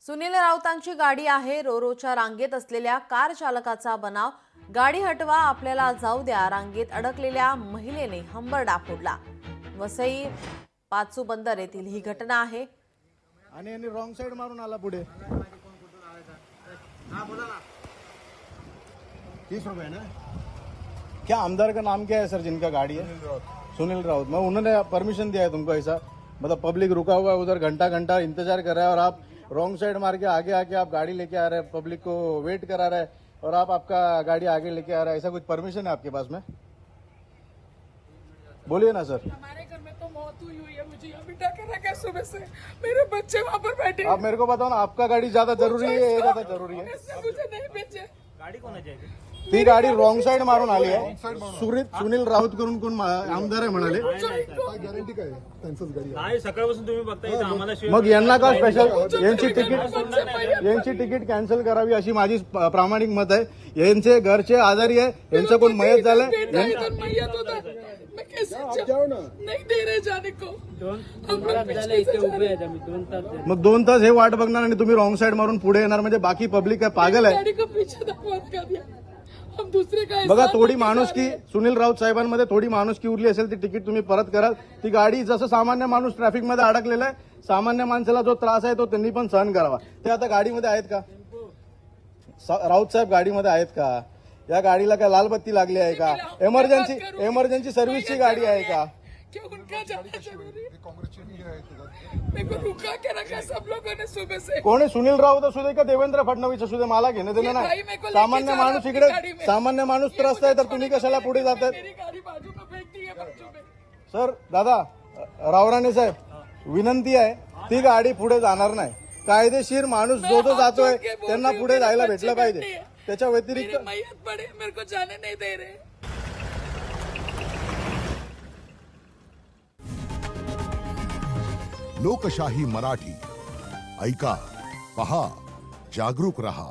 सुनील राऊतांची गाडी आहे। रोरोच्या रांगेत असलेल्या कार चालकाचा बनाव। गाडी हटवा, आपल्याला जाऊ द्या। रांगेत अडकलेल्या महिलेने हंबरडा फोडला। वसई पाचू बंदर येथील ही घटना आहे। आणि रॉंग साइड मारून आला पुढे। 30 रुपए ना। क्या आमदार का नाम क्या है सर जिनका गाड़ी है? सुनील राउत। मैं उन्होंने परमिशन दिया है तुमको ऐसा? मतलब पब्लिक रुका हुआ है उधर, घंटा घंटा इंतजार कर रहा है और आप रॉन्ग साइड मार के आगे आके आप गाड़ी लेके आ रहे हैं, पब्लिक को वेट करा रहे हैं और आप आपका गाड़ी आगे लेके आ रहे हैं। ऐसा कुछ परमिशन है आपके पास में? बोलिए ना सर। हमारे घर में तो मौत हुई है, मुझे यहाँ बिठा के रखा है सुबह से। मेरे बच्चे वहाँ पर बैठे। आप मेरे को बताओ ना, आपका गाड़ी ज्यादा जरूरी है ये ज्यादा जरूरी है? मुझे नहीं भेजे। गाडी कोणाची? ती गाडी रॉंग साइड मारून आली आहे। सुनील राऊत करून कोण आमदार आहे म्हणाले। गॅरंटी काय त्यांचंच गाडी नाही, सकाळपासून तुम्ही बघताय इथं आम्हाला मग यांना का स्पेशल यांची तिकीट कॅन्सल करावी अशी माझी प्रामाणिक मत आहे। यांचे घरचे आजारी आहे, यांचं कोण मयत झालंय। नहीं दे रहे जाने को। मग 2 तास हे वाट बघणार आणि तुम्ही रॉंग साइड मारून पुढे येणार म्हणजे बाकी पब्लिक काय पागल आहे? गाड़ी को पीछे दाखवत कर दिया। हम दूसरे का बघा, थोडी माणुसकी सुनील राऊत साहेबांमध्ये थोडी माणुसकी उरली असेल ती तिकीट तुम्ही परत कराल। ती गाडी जसं सामान्य माणूस ट्रॅफिक मध्ये अडकलेला आहे, सामान्य माणसाला जो त्रास आहे तो त्यांनी पण सहन करावा। ते आता गाडीमध्ये आहेत का? राऊत साहेब गाडीमध्ये आहेत का? या गाडीला काय लाल बत्ती लागली आहे का? इमर्जन्सी सर्व्हिसची गाडी आहे का? क्या उनका जाना जरूरी? मेरे को रुका के रखा सब लोगों ने सुबह से। कोणी सुनील राऊत असू दे का देवेंद्र फडणवीस असू दे, मला घेणं देणं नाही। सामान्य माणूस इकडे, सामान्य माणूस त्रस्त आहे तर तुम्ही कशाला पुढे जातात? मेरी गाड़ी बाजू में फेंक दी है बाजू में। सर दादा, रावराणे साहेब, विनंती आहे, ती गाडी पुढे जाणार नाही। कायदेशीर माणूस जो जातोय त्यांना पुढे जायला भेटलं पाहिजे। त्याच्या व्यतिरिक्त मैयत पड़े, मेरे को जाने नहीं दे रहे। लोकशाही मराठी ऐका, पहा, जागरूक रहा।